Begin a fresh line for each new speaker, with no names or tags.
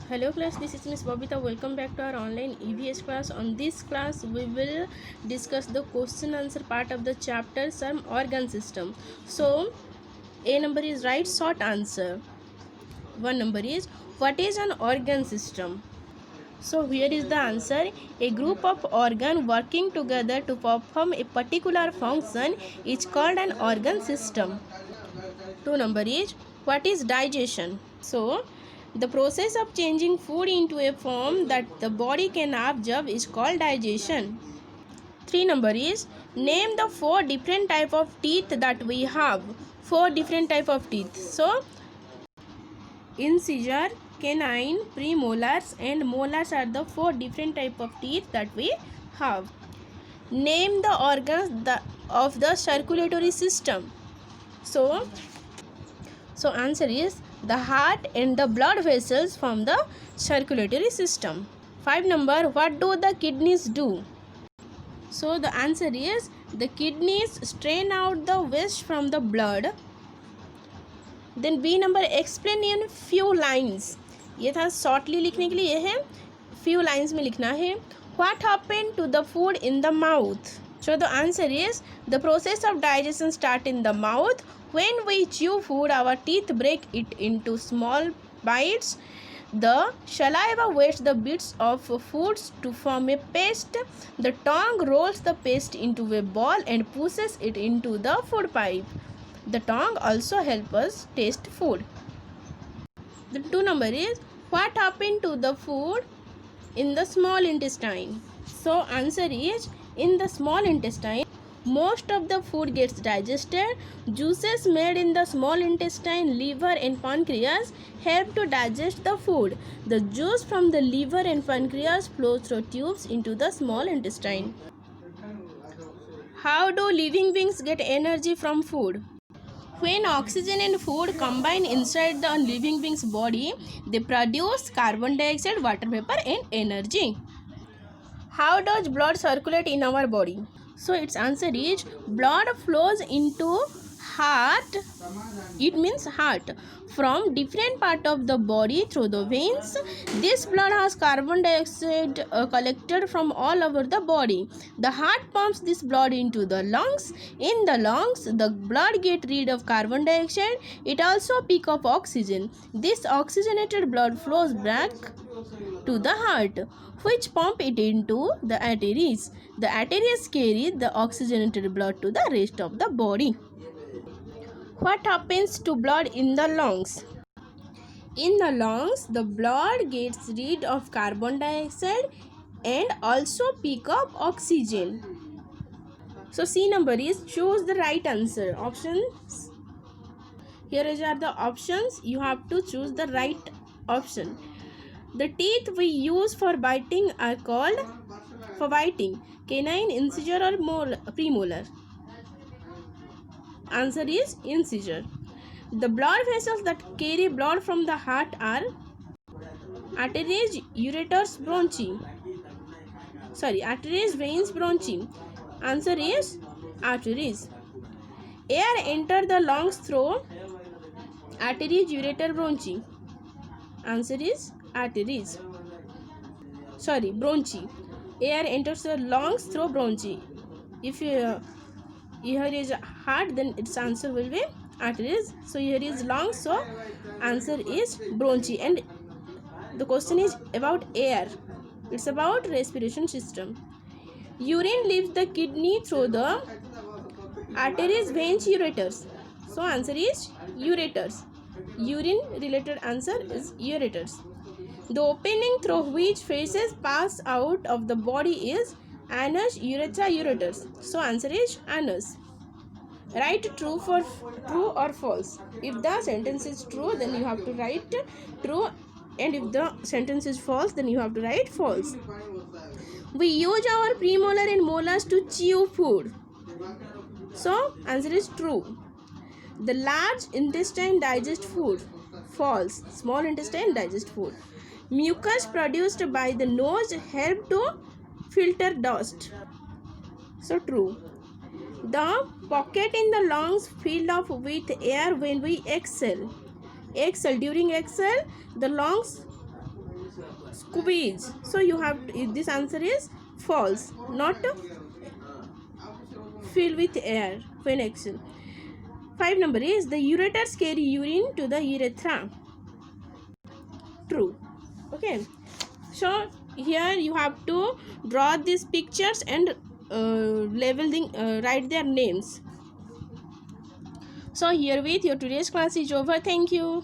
Hello class, this is Miss Babita. Welcome back to our online EVS class. On this class, we will discuss the question answer part of the chapter some organ system. So, A number is right short answer. 1 number is what is an organ system? So here is the answer. A group of organs working together to perform a particular function is called an organ system. 2 number is what is digestion? So the process of changing food into a form that the body can absorb is called digestion. 3 number is name the 4 different type of teeth that we have. 4 different type of teeth. So incisor, canine, premolars and molars are the 4 different type of teeth that we have. Name the organs of the circulatory system. So answer is the heart and the blood vessels from the circulatory system. 5 number, what do the kidneys do? So the answer is the kidneys strain out the waste from the blood. Then B number, explain in few lines. ये था shortly लिखने के लिए, ये है few lines में लिखना है. What happened to the food in the mouth? So the answer is the process of digestion start in the mouth. When we chew food, our teeth break it into small bites. The saliva wets the bits of food to form a paste. The tongue rolls the paste into a ball and pushes it into the food pipe. The tongue also helps us taste food. The 2 number is what happened to the food in the small intestine? So answer is in the small intestine most of the food gets digested. Juices made in the small intestine, liver and pancreas help to digest the food. The juice from the liver and pancreas flows through tubes into the small intestine. How do living beings get energy from food? When oxygen and food combine inside the living being's body, they produce carbon dioxide, water vapor and energy. How does blood circulate in our body? So its answer is blood flows into heart. It means heart from different part of the body through the veins. This blood has carbon dioxide collected from all over the body. The heart pumps this blood into the lungs. In the lungs, the blood gets rid of carbon dioxide. It also picks up oxygen. This oxygenated blood flows back to the heart, which pump it into the arteries. The arteries carry the oxygenated blood to the rest of the body. What happens to blood in the lungs? In the lungs, the blood gets rid of carbon dioxide and also pick up oxygen. So C number is choose the right answer. Options. Here are the options. You have to choose the right option. The teeth we use for biting are called for biting canine, incisor or premolar. Answer is incisor. The blood vessels that carry blood from the heart are arteries, ureters, bronchi. Arteries, veins, bronchi. Answer is arteries. Air enter the lungs through arteries, ureter, bronchi. Answer is arteries. Bronchi. Air enters the lungs through bronchi. If here is heart, then its answer will be arteries. So here is lungs, so answer is bronchi. And the question is about air. It's about respiration system. Urine leaves the kidney through the arteries, veins, ureters. So answer is ureters. Urine related answer is ureters. The opening through which feces pass out of the body is anus, urethra, ureters. So answer is anus. Write true or false. If the sentence is true, then you have to write true, and if the sentence is false, then you have to write false. We use our premolar and molars to chew food. So answer is true. The large intestine digests food. False. Small intestine digests food. Mucus produced by the nose help to filter dust. So true. The pocket in the lungs filled up with air when we exhale. During exhale, the lungs Squeeze. So you have this answer is false, not fill with air when exhale. 5 number is the ureters carry urine to the urethra. True. Okay. So here you have to draw these pictures and write their names. So herewith your today's class is over. Thank you.